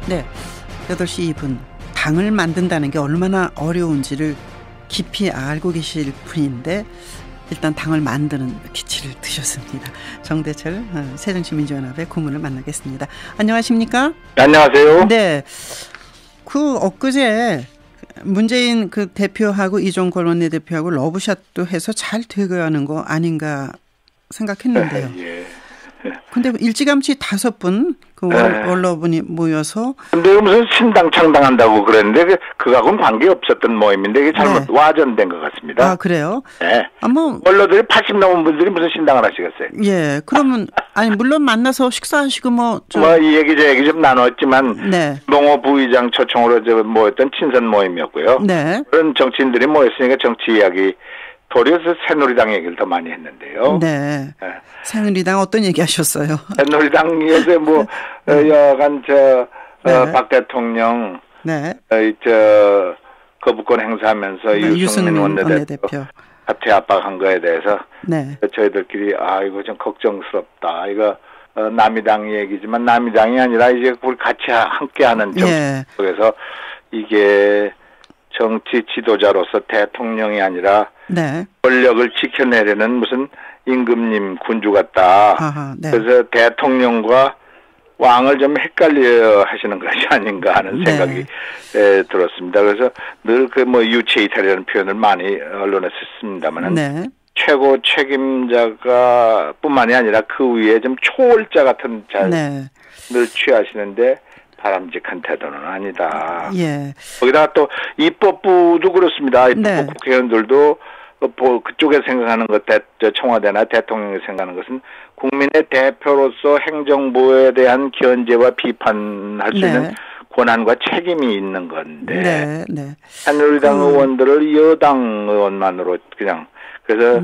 네, 8시 2분. 당을 만든다는 게 얼마나 어려운지를 깊이 알고 계실 분인데 일단 당을 만드는 기치를 드셨습니다. 정대철 새정치민주연합의 고문을 만나겠습니다. 안녕하십니까? 네, 안녕하세요. 네, 그 엊그제 문재인 그 대표하고 이종걸 원내대표하고 러브샷도 해서 잘 돼가는 거 아닌가 생각했는데요. 예. 근데 일찌감치 5분 그 원로분이 모여서. 근데 무슨 신당 창당한다고 그랬는데 그거하고는 관계 없었던 모임인데 이게 잘못 와전된 것 같습니다. 아, 그래요? 네. 뭐 원로들이 80 넘은 분들이 무슨 신당을 하시겠어요? 예. 그러면 아니 물론 만나서 식사하시고 이 얘기 저 얘기 좀 나눴지만 네. 농호 부의장 초청으로 저 모였던 친선 모임이었고요. 네. 그런 정치인들이 모였으니까 정치 이야기. 도리어 새누리당 얘기를 더 많이 했는데요. 네. 새누리당 어떤 얘기 하셨어요? 새누리당에서 여간 박 대통령 거부권 행사하면서 유승민 원내대표 사퇴 압박한 거에 대해서 저희들끼리 이거 좀 걱정스럽다. 이거 남이 당 얘기지만 남이 당이 아니라 이제 우리 같이 함께하는 정치 속에서 이게 정치 지도자로서 대통령이 아니라 권력을 지켜내려는 무슨 임금님 군주 같다. 그래서 대통령과 왕을 좀 헷갈려 하시는 것이 아닌가 하는 생각이 들었습니다. 그래서 늘 유체이탈이라는 표현을 많이 언론에 썼습니다만은 최고 책임자가 뿐만이 아니라 그 위에 좀 초월자 같은 자를 늘 취하시는데 바람직한 태도는 아니다. 거기다가 또 입법부도 그렇습니다. 입법부 국회의원들도 그쪽에 생각하는 것, 청와대나 대통령이 생각하는 것은 국민의 대표로서 행정부에 대한 견제와 비판할 수 있는 권한과 책임이 있는 건데 새누리당 의원들을 여당 의원만으로 그냥 그래서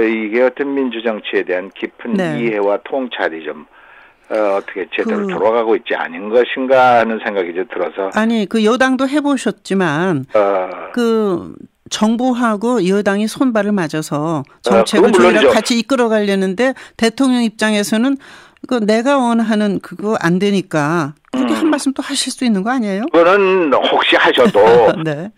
이게 어떤 민주정치에 대한 깊은 이해와 통찰이 좀 어떻게 제대로 돌아가고 있지 않은 것인가 하는 생각이 이제 들어서. 아니, 그 여당도 해보셨지만, 그 정부하고 여당이 손발을 맞아서 정책을 저희랑 같이 이끌어 가려는데 대통령 입장에서는 그 내가 원하는 그거 안 되니까 그렇게 한 말씀 또 하실 수 있는 거 아니에요? 그거는 혹시 하셔도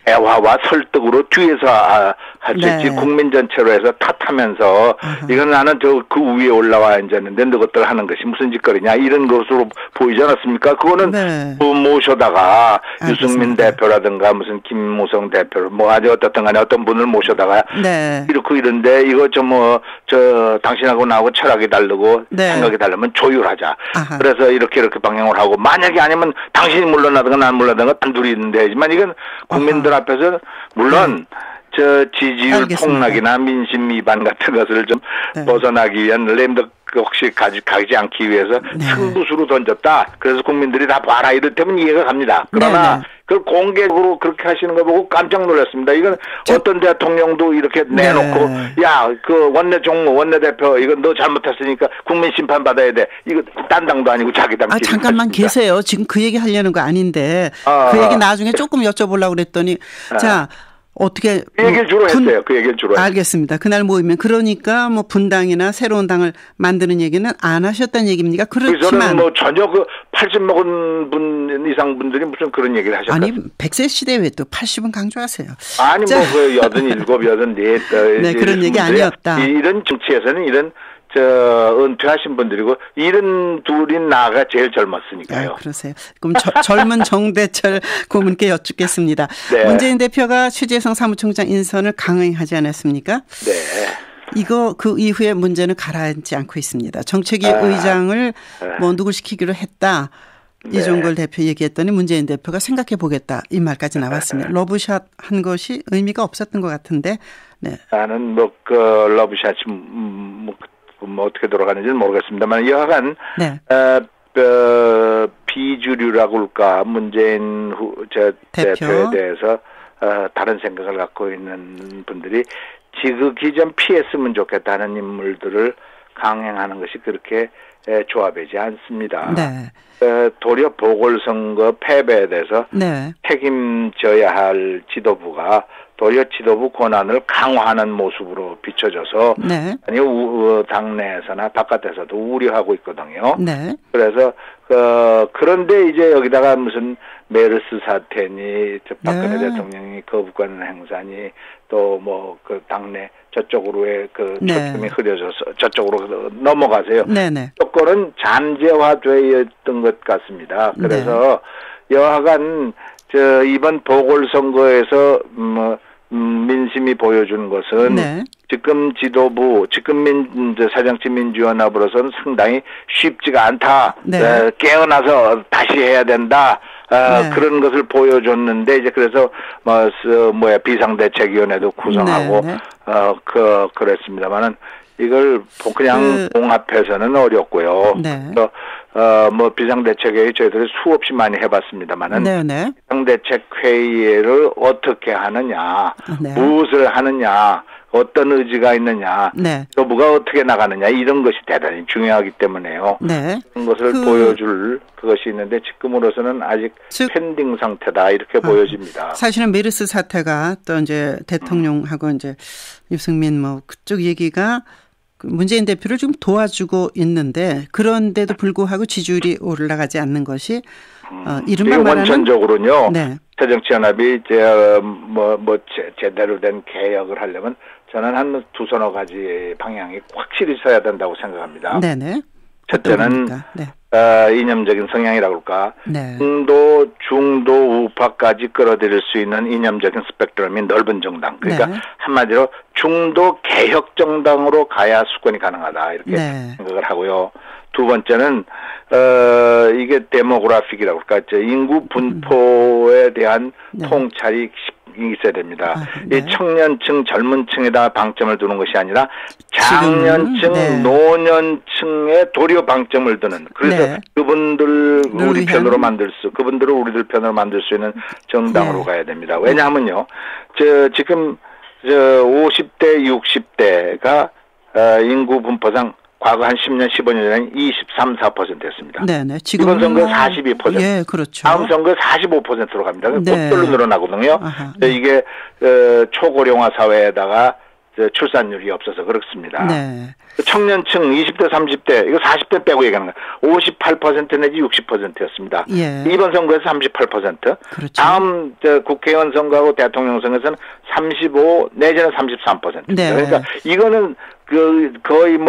대화와 설득으로 뒤에서 할 수 있지 국민 전체로 해서 탓하면서 이건 나는 그 위에 올라와 앉았는데 너것들 하는 것이 무슨 짓거리냐 이런 것으로 보이지 않았습니까? 그거는 모셔다가 유승민 대표라든가 무슨 김무성 대표 아주 어떻든 간에 어떤 분을 모셔다가 이렇게 이런데 이거 당신하고 나하고 철학이 다르고 생각이 다르면 조율하자. 그래서 이렇게 방향을 하고 만약에 아니면 당신이 물러나든가 난 물러나든가 단둘이 있는데 하지만 이건 국민들 앞에서 물론 지지율 폭락이나 민심 위반 같은 것을 좀 벗어나기 위한 램덕 혹시 가지 않기 위해서 승부수로 던졌다. 그래서 국민들이 다 봐라 이렇다면 이해가 갑니다. 그러나 그걸 공개적으로 그렇게 하시는 거 보고 깜짝 놀랐습니다. 이건 어떤 대통령도 이렇게 내놓고 그 원내대표 이건 너 잘못했으니까 국민 심판 받아야 돼. 이거 딴 당도 아니고 자기 당. 잠깐만 계세요. 지금 그 얘기 하려는 거 아닌데 그 얘기 나중에 조금 여쭤보려고 그랬더니 자. 어떻게 그 얘기를 주로 했어요. 그 얘기를 주로 알겠습니다. 그날 모이면 그러니까 분당이나 새로운 당을 만드는 얘기는 안 하셨다는 얘기입니까? 그렇지만 전혀 80 먹은 분 이상 분들이 무슨 그런 얘기를 하셨어요. 아니 100세 시대에 왜 또 80은 강조하세요? 아니 87, 84 그런 얘기 아니었다. 이런 정치에서는 이런 은퇴하신 분들이고 이런 둘이 나가 제일 젊었으니까요. 그러세요. 그럼 젊은 정대철 고문께 여쭙겠습니다. 문재인 대표가 최재성 사무총장 인선을 강행하지 않았습니까? 이거 그 이후에 문제는 가라앉지 않고 있습니다. 정책위 의장을 누굴 시키기로 했다. 이종걸 대표 얘기했더니 문재인 대표가 생각해 보겠다. 이 말까지 나왔습니다. 러브샷 한 것이 의미가 없었던 것 같은데. 나는 러브샷이 어떻게 돌아가는지는 모르겠습니다만 여하간 비주류라고 할까 문재인 대표에 대해서 다른 생각을 갖고 있는 분들이 지극히 좀 피했으면 좋겠다는 인물들을 강행하는 것이 그렇게 조합이지 않습니다. 도리어 보궐선거 패배에 대해서 책임져야 할 지도부가 도리어 지도부 권한을 강화하는 모습으로 비춰져서 네. 아니 당내에서나 바깥에서도 우려하고 있거든요. 네. 그래서 그런데 이제 여기다가 무슨 메르스 사태니 박근혜 네. 대통령이 거부권 행사니 또 뭐 그 당내 저쪽으로의 그 네. 초점이 흐려져서 저쪽으로 넘어가세요. 네네. 조건은 잠재화되었던 것 같습니다. 그래서 여하간 이번 보궐선거에서 민심이 보여준 것은 네. 지금 지도부, 지금 새정치민주연합으로서는 상당히 쉽지가 않다. 네. 깨어나서 다시 해야 된다. 네. 그런 것을 보여줬는데 이제 그래서 비상대책위원회도 구성하고 네. 그랬습니다만은 이걸 그냥 봉합해서는 어렵고요. 네. 그래서 비상대책회의 저희들이 수없이 많이 해봤습니다만은 네네. 비상대책회의를 어떻게 하느냐, 네. 무엇을 하느냐, 어떤 의지가 있느냐, 네. 정부가 어떻게 나가느냐 이런 것이 대단히 중요하기 때문에요. 네. 그런 것을 보여줄 그것이 있는데 지금으로서는 아직 펜딩 상태다 이렇게 보여집니다. 사실은 메르스 사태가 또 이제 대통령하고 이제 유승민 그쪽 얘기가 문재인 대표를 좀 도와주고 있는데 그런데도 불구하고 지지율이 올라가지 않는 것이 이른바 말하는 원천적으로는요. 네. 새정치연합이 제대로 된 개혁을 하려면 저는 한 두서너 가지 방향이 확실히 서야 된다고 생각합니다. 네네. 첫째는 네. 이념적인 성향이라고 할까. 네. 중도 우파까지 끌어들일 수 있는 이념적인 스펙트럼이 넓은 정당. 그러니까 네. 한마디로 중도 개혁 정당으로 가야 수권이 가능하다 이렇게 네. 생각을 하고요. 두 번째는 이게 데모그래픽이라고 할까. 인구 분포에 대한 통찰이 있어야 됩니다. 네. 이 청년층, 젊은층에다 방점을 두는 것이 아니라 장년층, 네. 노년층에 도리어 방점을 두는. 그래서 그분들 우리 편으로 그분들을 우리들 편으로 만들 수 있는 정당으로 가야 됩니다. 왜냐하면요, 지금 50대, 60대가 인구 분포상 과거 한 10년, 15년 전에 23, 4%였습니다. 네네. 지금 이번 선거 42%. 예, 그렇죠. 다음 선거 45%로 갑니다. 네. 곧별로 늘어나거든요. 이게 초고령화 사회에다가 출산율이 없어서 그렇습니다. 네. 청년층 20대, 30대 이거 40대 빼고 얘기하는 거예요. 58% 내지 60%였습니다. 예. 이번 선거에서 38%. 그렇죠. 다음 국회의원 선거하고 대통령 선거에서는 35 내지는 33%. 네. 그러니까 이거는 거의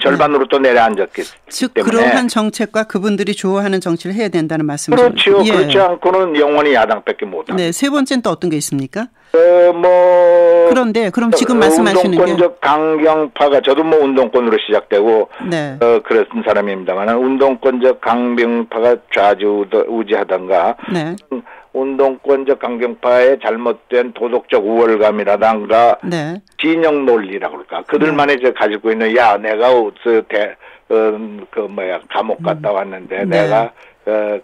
절반으로 또 내려앉았기 즉 때문에. 그러한 정책과 그분들이 좋아하는 정치를 해야 된다는 말씀이죠. 그렇죠. 예. 그렇지 않고는 영원히 야당밖에 못합니다. 네, 세 번째는 또 어떤 게 있습니까? 그런데 그럼 지금 말씀하시는 게 운동권적 강경파가 저도 운동권으로 시작되고 네. 그랬던 사람입니다만 운동권적 강경파가 좌지우지하던가 네. 운동권적 강경파의 잘못된 도덕적 우월감이라든가 네. 진영 논리라고 그럴까 그들만이 가지고 있는 내가 감옥 갔다 왔는데 내가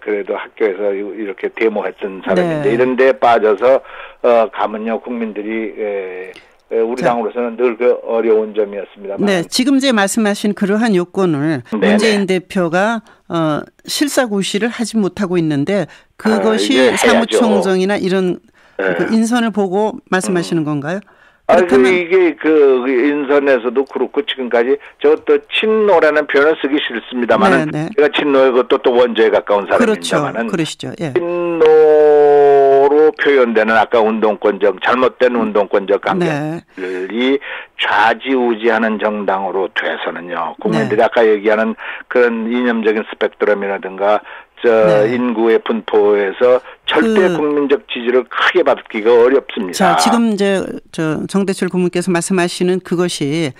그래도 학교에서 이렇게 데모했던 사람인데 이런 데 빠져서 가면요 국민들이 우리 당으로서는 늘 어려운 점이었습니다만. 네, 지금 이제 말씀하신 그러한 요건을 문재인 대표가 실사구시를 하지 못하고 있는데 그것이 사무총장이나 이런 인선을 보고 말씀하시는 건가요? 이게 인선에서도 그렇고 지금까지 저것도 친노라는 표현을 쓰기 싫습니다만은 제가 친노의 것도 또 원조에 가까운 사람입니다만은 그러시죠. 예. 친노로 표현되는 아까 잘못된 운동권적 강경들이 좌지우지하는 정당으로 돼서는요 국민들이 아까 얘기하는 그런 이념적인 스펙트럼이라든가 인구의 분포에서 절대 국민적 지지를 크게 받기가 어렵습니다. 자, 지금 이제 정대철 고문께서 말씀하시는 그것이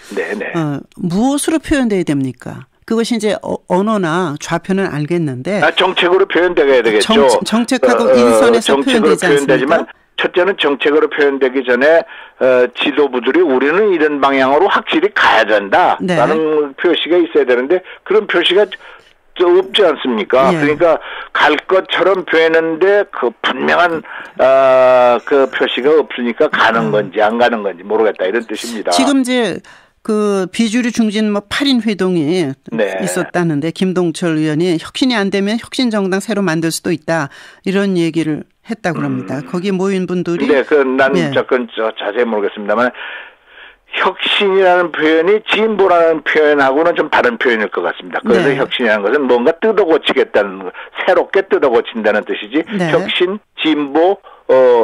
무엇으로 표현돼야 됩니까? 그것이 이제 언어나 좌표는 알겠는데 정책으로 표현돼야 되겠죠. 정책하고 인선에서 표현되지 않습니까? 첫째는 정책으로 표현되기 전에 지도부들이 우리는 이런 방향으로 확실히 가야 된다라는 표시가 있어야 되는데 그런 표시가 없지 않습니까? 그러니까 갈 것처럼 되는데 그 분명한 그 표시가 없으니까 가는 건지 안 가는 건지 모르겠다 이런 뜻입니다. 지금 이제 그 비주류 중진 8인 회동이 있었다는데 김동철 의원이 혁신이 안 되면 혁신정당 새로 만들 수도 있다 이런 얘기를 했다고 합니다. 거기 모인 분들이. 네, 난 자세히 모르겠습니다만 혁신이라는 표현이 진보라는 표현하고는 좀 다른 표현일 것 같습니다. 그래서 네. 혁신이라는 것은 뭔가 뜯어고치겠다는, 새롭게 뜯어고친다는 뜻이지. 네. 혁신, 진보,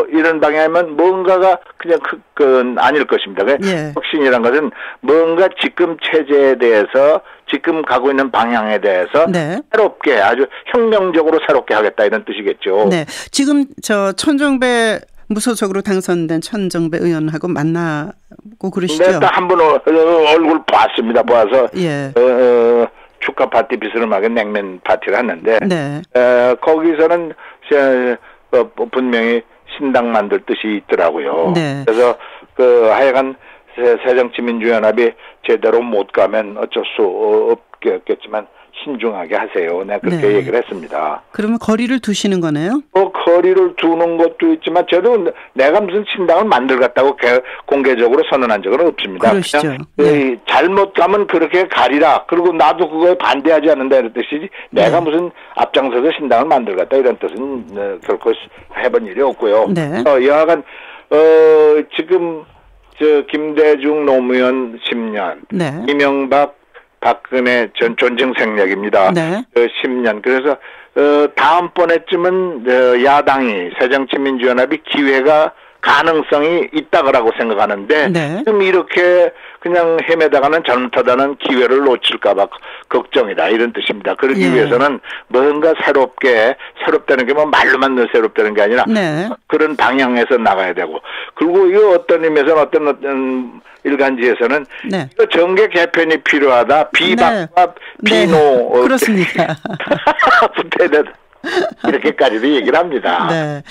이런 방향이면 뭔가가 그냥 아닐 것입니다. 예. 혁신이라는 것은 뭔가 지금 체제에 대해서, 지금 가고 있는 방향에 대해서 네. 새롭게, 아주 혁명적으로 새롭게 하겠다 이런 뜻이겠죠. 네. 지금 천정배 무소속으로 당선된 천정배 의원하고 만나고 그러시죠? 네, 딱 한 번 얼굴 봤습니다. 봐서 예. 축하 파티 비스름하게 냉면 파티를 했는데 네. 거기서는 분명히 신당 만들 뜻이 있더라고요. 네. 그래서 하여간 새정치민주연합이 제대로 못 가면 어쩔 수 없겠지만 신중하게 하세요. 내가 그렇게 네. 얘기를 했습니다. 그러면 거리를 두시는 거네요? 거리를 두는 것도 있지만 저도 내가 무슨 신당을 만들겠다고 공개적으로 선언한 적은 없습니다. 그러시죠. 그냥 네. 잘못 가면 그렇게 가리라. 그리고 나도 그거에 반대하지 않는다 이런 뜻이지 내가 무슨 앞장서서 신당을 만들겠다 이런 뜻은 결코 해본 일이 없고요. 네. 여하간 지금 김대중 노무현 10년, 네. 이명박 박근혜 전 존중 생략입니다. 네. 10년. 그래서 다음번에쯤은 야당이 새정치민주연합이 기회가 가능성이 있다고 생각하는데 네. 지금 이렇게 그냥 헤매다가는 잘못하다는 기회를 놓칠까 봐 걱정이다 이런 뜻입니다. 그러기 예. 위해서는 뭔가 새롭다는 게 뭐 말로만 늘 새롭다는 게 아니라 네. 그런 방향에서 나가야 되고 그리고 이 어떤 의미에서는 어떤 일간지에서는 네. 정계 개편이 필요하다. 비박과 네. 비노 네. 그렇습니다. 이렇게까지도 얘기를 합니다. 네.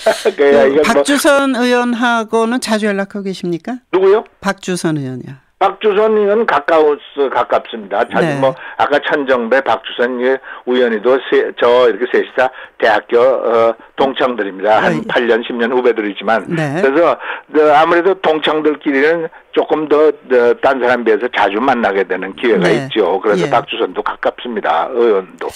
박주선 의원하고는 자주 연락하고 계십니까? 누구요? 박주선 의원이요. 박주선 의원은 가깝습니다. 네. 아까 천정배, 박주선 의원이도 이렇게 셋이서 대학교 동창들입니다. 한 8년, 10년 후배들이지만. 네. 그래서 아무래도 동창들끼리는 조금 더 딴 사람에 비해서 자주 만나게 되는 기회가 네. 있죠. 그래서 예. 박주선도 가깝습니다. 의원도.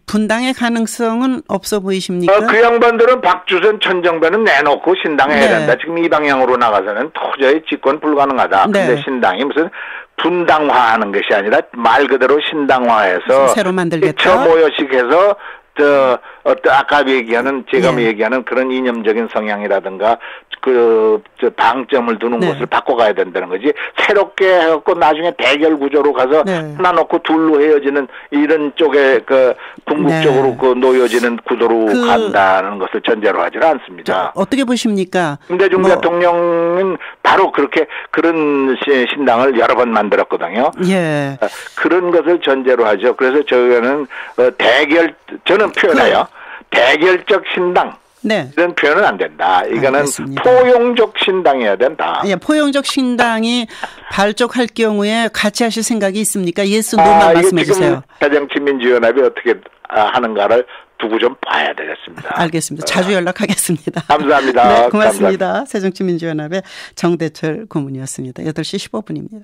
분당의 가능성은 없어 보이십니까? 그 양반들은 박주선, 천정배는 내놓고 신당에 해야 된다. 지금 이 방향으로 나가서는 도저히 집권 불가능하다. 네. 근데 신당이 무슨 분당화하는 것이 아니라 말 그대로 신당화해서 새로 만들겠다. 처모여식해서 아까 제가 예. 얘기하는 그런 이념적인 성향이라든가 방점을 두는 네. 것을 바꿔가야 된다는 거지. 새롭게 해갖고 나중에 대결 구조로 가서 네. 하나 놓고 둘로 헤어지는 이런 쪽에 궁극적으로 네. 놓여지는 구도로 간다는 것을 전제로 하지는 않습니다. 어떻게 보십니까? 김대중 대통령은 바로 그런 신당을 여러 번 만들었거든요. 예. 그런 것을 전제로 하죠. 그래서 저희는 저는 표현해요. 대결적 신당. 네. 이런 표현은 안 된다. 이거는 알겠습니다. 포용적 신당이어야 된다. 예, 포용적 신당이 발족할 경우에 같이 하실 생각이 있습니까? 예스, 노만 말씀해 주세요. 새정치민주연합이 어떻게 하는가를 두고 좀 봐야 되겠습니다. 알겠습니다. 자주 연락하겠습니다. 감사합니다. 네, 고맙습니다. 감사합니다. 새정치민주연합의 정대철 고문이었습니다. 8시 15분입니다.